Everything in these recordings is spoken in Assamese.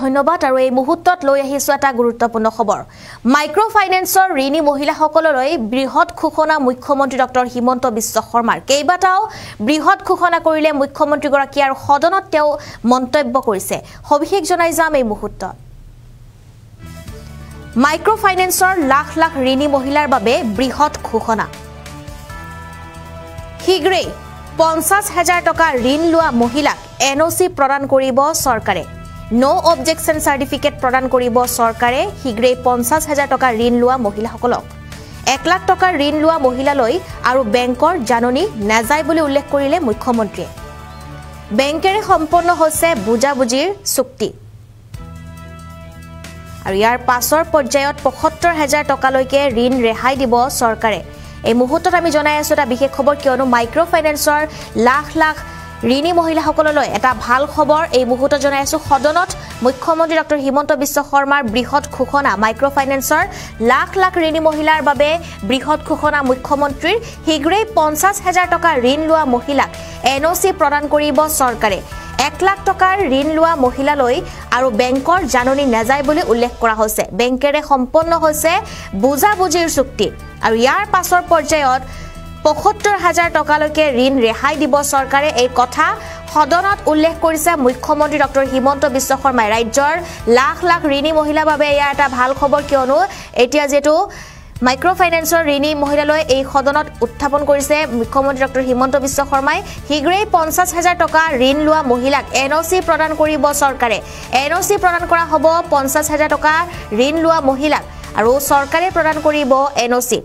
ধন্যবাদ আৰু এই মুহূৰ্তত লৈ আহিছো এটা গুৰুত্বপূৰ্ণ খবৰ মাইক্ৰ ফাইনেন্সৰ ঋণী মহিলাসকললৈ বৃহৎ ঘোষণা মুখ্যমন্ত্ৰী ডক্টৰ হিমন্ত বিশ্ব শৰ্মাৰ কেইবাটাও বৃহৎ ঘোষণা কৰিলে মুখ্যমন্ত্ৰী গৰাকী আৰু সদনত তেওঁ মন্তব্য কৰিছে সবিশেষ জনাই যাম এই মুহূৰ্তত মাইক্ৰ ফাইনেন্সৰ লাখ লাখ ঋণী মহিলাৰ বাবে বৃহৎ ঘোষণা শীঘ্ৰে 50,000 টকা ঋণ লোৱা মহিলাক এনঅচি প্ৰদান কৰিব চৰকাৰে নো অবজেকশন সাৰ্টিফিকেট প্ৰদান কৰিব চৰকাৰে শীঘ্ৰে 50,000 টকা ঋণ লোৱা মহিলাসকলক 1 লাখ টকা ঋণ লোৱা মহিলালৈ আৰু বেংকৰ জাননী নাযায় বুলি উল্লেখ কৰিলে মুখ্যমন্ত্ৰীয়ে বেংকেৰে সম্পন্ন হৈছে বুজাবুজিৰ চুক্তি আৰু ইয়াৰ পাছৰ পৰ্যায়ত 75,000 টকালৈকে ঋণ ৰেহাই দিব চৰকাৰে এই মুহূৰ্তত আমি জনাই আছো এটা বিশেষ খবৰ কিয়নো মাইক্ৰ ফাইনেন্সৰ লাখ লাখ ঋণী মহিলাসকললৈ এটা ভাল খবৰ এই মুহূৰ্তত জনাই আছো সদনত মুখ্যমন্ত্ৰী ডক্টৰ হিমন্ত বিশ্ব শৰ্মাৰ বৃহৎ ঘোষণা মাইক্ৰ ফাইনেন্সৰ লাখ লাখ ঋণী মহিলাৰ বাবে বৃহৎ ঘোষণা মুখ্যমন্ত্ৰীৰ শীঘ্ৰে 50,000 টকা ঋণ লোৱা মহিলাক এনঅচি প্ৰদান কৰিব চৰকাৰে 1 লাখ টকাৰ ঋণ লোৱা মহিলালৈ আৰু বেংকৰ জাননী নাযায় বুলি উল্লেখ কৰা হৈছে বেংকেৰে সম্পন্ন হৈছে বুজাবুজিৰ চুক্তি আৰু ইয়াৰ পাছৰ পৰ্যায়ত 75,000 টকালৈকে ঋণ ৰেহাই দিব চৰকাৰে এই কথা সদনত উল্লেখ কৰিছে মুখ্যমন্ত্ৰী ডক্টৰ হিমন্ত বিশ্ব শৰ্মাই ৰাজ্যৰ লাখ লাখ ঋণী মহিলাৰ বাবে এয়া এটা ভাল খবৰ কিয়নো এতিয়া যেটো মাইক্ৰ ফাইনেন্সৰ ঋণী মহিলালৈ এই সদনত উত্থাপন কৰিছে মুখ্যমন্ত্ৰী ডক্টৰ হিমন্ত বিশ্ব শৰ্মাই শীঘ্ৰে 50,000 টকা ঋণ লোৱা মহিলাক এনঅচি প্ৰদান কৰিব চৰকাৰে এনঅচি প্ৰদান কৰা হ'ব 50,000 টকা ঋণ লোৱা মহিলাক আৰু চৰকাৰে প্ৰদান কৰিব এনঅচি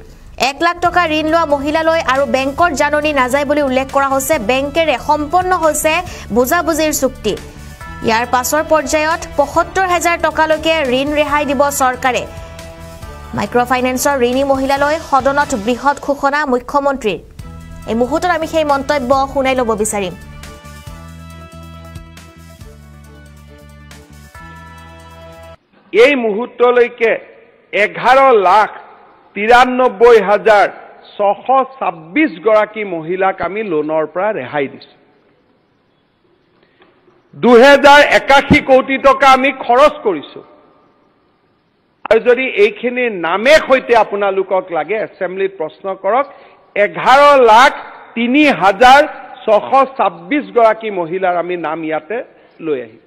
1 লাখ টকা ঋণ লোৱা মহিলালৈ আৰু বেংকৰ জাননী নাযায় বুলি উল্লেখ কৰা হৈছে বেংকেৰে সম্পন্ন হৈছে বুজাবুজিৰ চুক্তি ইয়াৰ পাছৰ পৰ্যায়ত 75,000 টকালৈকে ঋণ ৰেহাই দিব চৰকাৰে মাইক্ৰ ফাইনেন্সৰ ঋণী মহিলালৈ সদনত বৃহৎ ঘোষণা মুখ্যমন্ত্ৰীৰ এই মুহূৰ্তত আমি সেই মন্তব্য শুনাই ল'ব বিচাৰিম এই মুহূৰ্তলৈকে 11,93,626 গৰাকী মহিলাক আমি লোনৰ পৰা ৰেহাই দিছো 2,081 কোটি টকা আমি খৰচ কৰিছো আৰু যদি এইখিনি নামে সৈতে আপোনালোকক লাগে এছেম্বলিত প্ৰশ্ন কৰক 11,03,626 গৰাকী মহিলাৰ আমি নাম ইয়াতে লৈ আহিম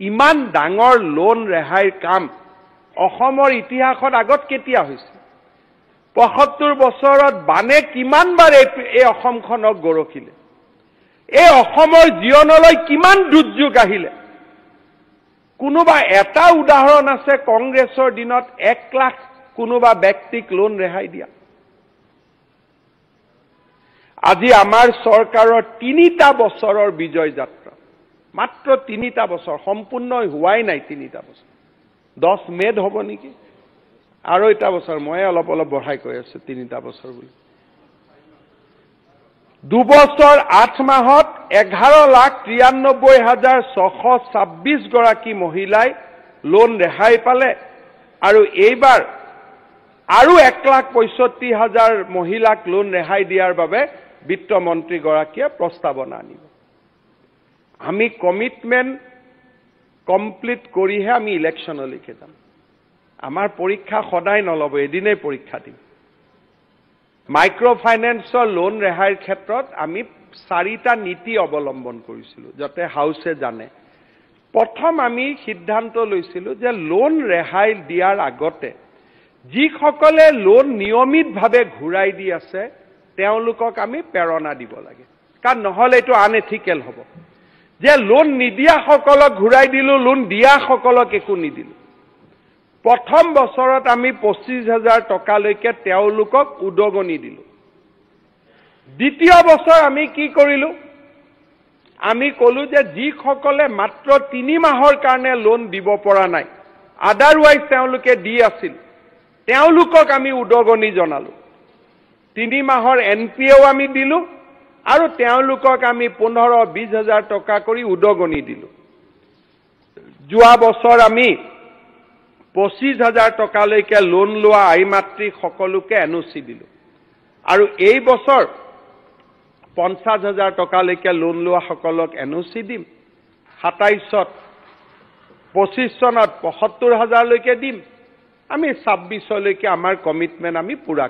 ইমান ডাঙৰ লোন ৰেহাইৰ কাম অসমৰ ইতিহাসত আগত কেতিয়া হৈছে 75 বছৰত বানে কিমানবাৰ এই অসমখনক গৰকিলে এই অসমৰ জীৱনলৈ কিমান দুৰ্যোগ আহিলে কোনোবা এটা উদাহৰণ আছে কংগ্ৰেছৰ দিনত 1 লাখ কোনোবা ব্যক্তিক লোন ৰেহাই দিয়া আজি আমাৰ চৰকাৰৰ 3টা বছৰৰ বিজয় যাত্ৰা মাত্ৰ 3টা বছৰ সম্পূৰ্ণ হোৱাই নাই 3টা বছৰ 10 মে'ত হ'ব নেকি আৰু এটা বছৰ মই অলপ বঢ়াই কৈ আছো 3টা বছৰ বুলি 2 বছৰ 8 মাহত 11,93,626 গৰাকী মহিলাই লোন ৰেহাই পালে আৰু এইবাৰ আৰু 1,65,000 মহিলাক লোন ৰেহাই দিয়াৰ বাবে বিত্ত মন্ত্ৰী গৰাকীয়ে প্ৰস্তাৱনা আনিব আমি কমিটমেন্ট কমপ্লিট কৰিহে আমি ইলেকশ্যনলৈকে যাম আমাৰ পৰীক্ষা সদায় নলব এদিনেই পৰীক্ষা দিম মাইক্ৰ ফাইনেন্সৰ লোন ৰেহাইৰ ক্ষেত্ৰত আমি 4টা নীতি অৱলম্বন কৰিছিলো যাতে হাউসে জানে প্ৰথম আমি সিদ্ধান্ত লৈছিলো যে লোন ৰেহাই দিয়াৰ আগতে যিসকলে লোন নিয়মিতভাৱে ঘূৰাই দি আছে তেওঁলোকক আমি প্ৰেৰণা দিব লাগে কাৰণ নহলে এটো আনএথিকেল হ'ব যে লোন নিদিয়া সকলক ঘূৰাই দিলো লোন দিয়া সকলক একো নিদিলো প্ৰথম বছৰত আমি 25,000 টকালৈকে তেওঁলোকক উদগনি দিলো দ্বিতীয় বছৰ আমি কি কৰিলো আমি কলো যে যিসকলে মাত্ৰ 3 মাহৰ কাৰণে লোন দিব পৰা নাই আদাৰৱাইজ তেওঁলোকে দি আছিল তেওঁলোকক আমি উদগনি জনালো 3 মাহৰ এনপিএও আমি দিলো আৰু তেওঁলোকক আমি 15-20,000 টকা কৰি উদগনি দিলো যোৱা বছৰ আমি 25,000 টকালৈকে লোন লোৱা আইমাতৃ সকলোকে এনঅচি দিলো আৰু এই বছৰ 50,000 টকালৈকে লোন লোৱা সকলক এনঅচি দিম 27ত 25 চনত 75,000লৈকে দিম আমি 26লৈকে আমাৰ কমিটমেন্ট আমি পুৰা